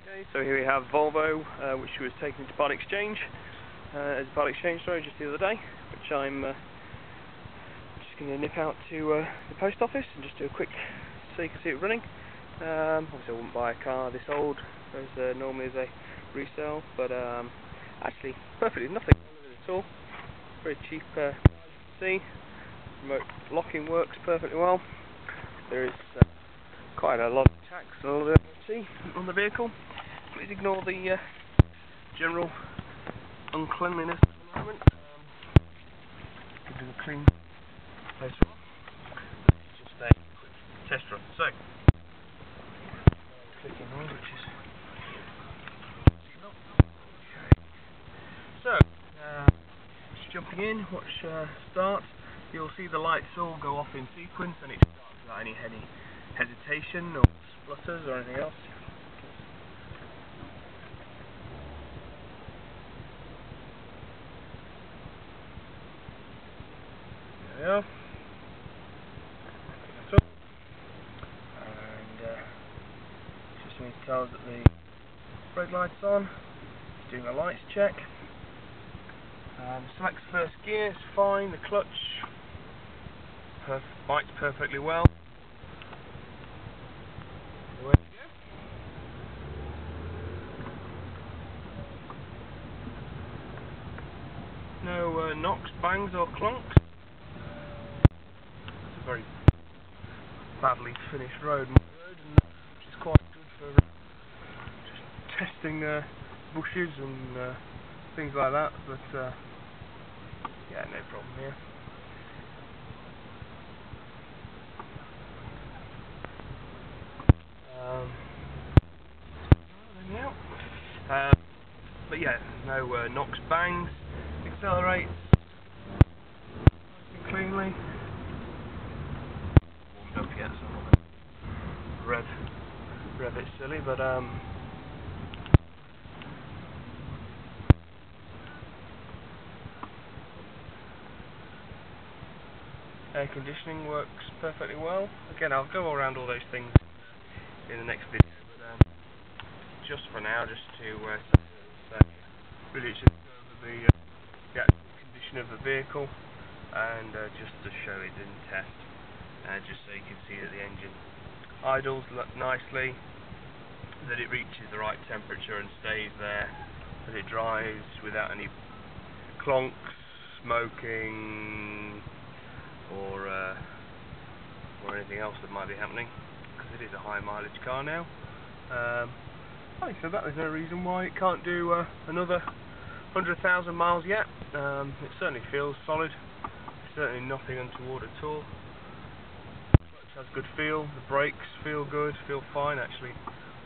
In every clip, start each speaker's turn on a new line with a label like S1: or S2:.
S1: Okay, so here we have Volvo, which was taken into part exchange, as a part exchange, just the other day, which I'm just going to nip out to the post office and just do a quick, so you can see it running. Obviously I wouldn't buy a car this old, as normally as a resale, but actually perfectly nothing wrong with it at all. Very cheap, as you can see. Remote locking works perfectly well. There is quite a lot of tax on the vehicle. Please ignore the general uncleanliness at the moment. Give it a clean place. Just a quick test run. So, clicking noise, which is okay. So, just jumping in. Watch start. You'll see the lights all go off in sequence, and it starts without any hesitation or splutters or anything else. There we are. And just means to tell us that the brake light's on. It's doing a lights check. Selects first gear, it's fine. The clutch bites perfectly well. Away we go. No knocks, bangs or clunks. It's a very badly finished road, which is quite good for just testing bushes and things like that, but yeah, no problem here. But yeah, no knocks, bangs. Accelerates nice and cleanly. Warmed up yet, so I'm not going to rev it silly, but air conditioning works perfectly well. Again, I'll go around all those things in the next video, but just for now, just to really just go over the actual condition of the vehicle, and just to show it in test, just so you can see that the engine idles nicely, that it reaches the right temperature and stays there, that it drives without any clonks, smoking, or anything else that might be happening, because it is a high mileage car now. Having said that, there's no reason why it can't do another 100,000 miles yet. It certainly feels solid. Certainly nothing untoward at all. The clutch has good feel. The brakes feel good. Feel fine actually.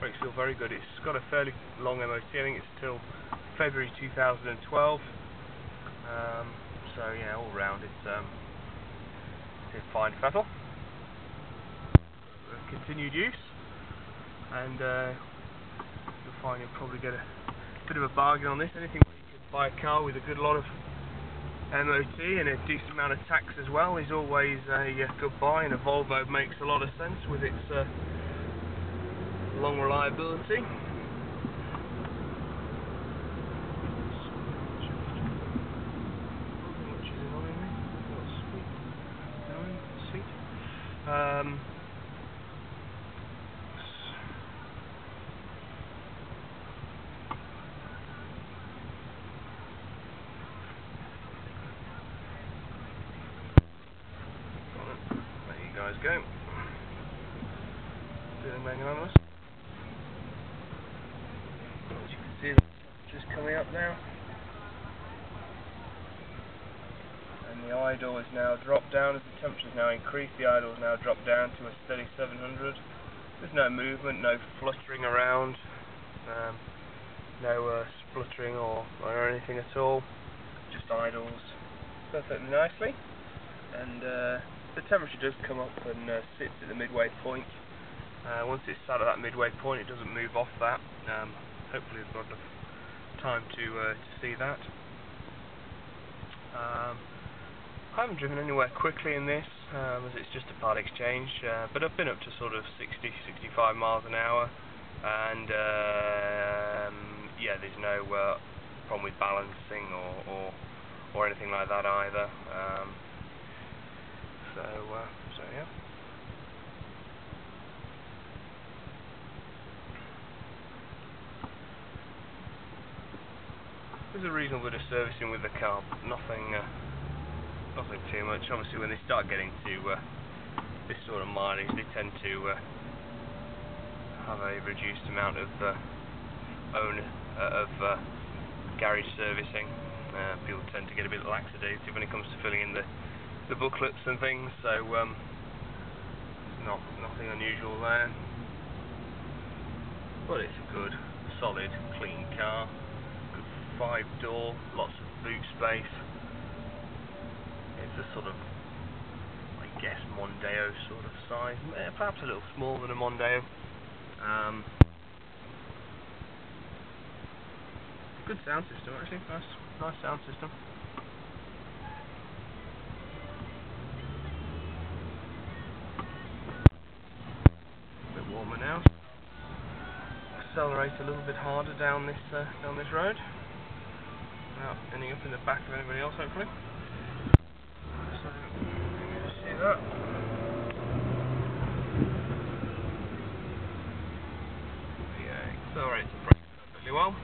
S1: Brakes feel very good. It's got a fairly long MOT. I think it's till February 2012. So yeah, all round it's in fine fettle. Continued use, and you'll find you'll probably get a bit of a bargain on this. Anything where you can buy a car with a good lot of MOT and a decent amount of tax as well is always a good buy, and a Volvo makes a lot of sense with its long reliability. Which is annoying me. That's sweet. Annoying, sweet. Guys go. Feeling magnanimous. As you can see, just coming up now. And the idle is now dropped down as the temperature has now increased. The idle is now dropped down to a steady 700. There's no movement, no fluttering around, no spluttering or anything at all. Just idles perfectly nicely. And the temperature does come up and sits at the midway point. Once it's sat at that midway point, it doesn't move off that. Hopefully we've got enough time to see that. I haven't driven anywhere quickly in this, as it's just a part exchange, but I've been up to sort of 60-65 miles an hour, and yeah, there's no problem with balancing or anything like that either. So yeah. There's a reasonable bit of servicing with the car, but nothing too much. Obviously, when they start getting to this sort of mileage, they tend to have a reduced amount of garage servicing. People tend to get a bit laxadative when it comes to filling in the booklets and things, so nothing unusual there. But it's a good, solid, clean car. Good 5-door, lots of boot space. It's a sort of, I guess, Mondeo sort of size, perhaps a little smaller than a Mondeo. Good sound system, actually. Nice sound system. A bit warmer now. Accelerate a little bit harder down this road, without ending up in the back of anybody else, hopefully. So, you see that? Yeah, accelerates and brakes perfectly well.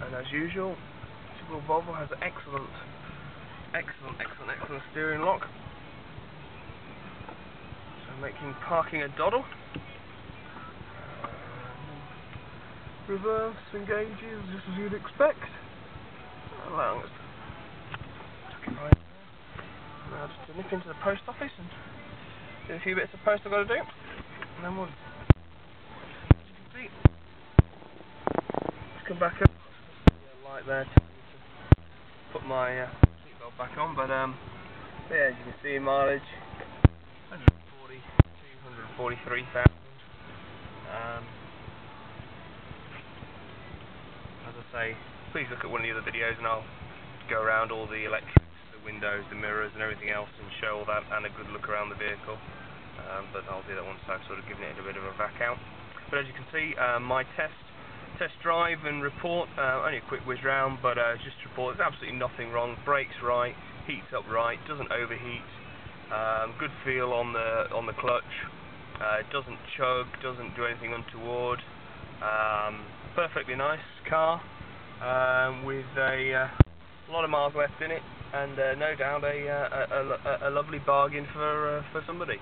S1: And as usual, typical Volvo has an excellent steering lock. So making parking a doddle. Reverse engages just as you'd expect. Allowing us to right now just to nip into the post office and do a few bits of post I've got to do, and then we'll, as you can see, just come back up. Light there to put my seatbelt back on, but yeah, as you can see, mileage 143,000. As I say, please look at one of the other videos and I'll go around all the electrics, the windows, the mirrors and everything else and show all that and a good look around the vehicle. But I'll do that once I've sort of given it a bit of a vac out. But as you can see, my test drive and report, only a quick whiz round, but just to report, there's absolutely nothing wrong. Brakes right, heats up right, doesn't overheat, good feel on the clutch, doesn't chug, doesn't do anything untoward. Perfectly nice car, with a lot of miles left in it, and no doubt a lovely bargain for somebody.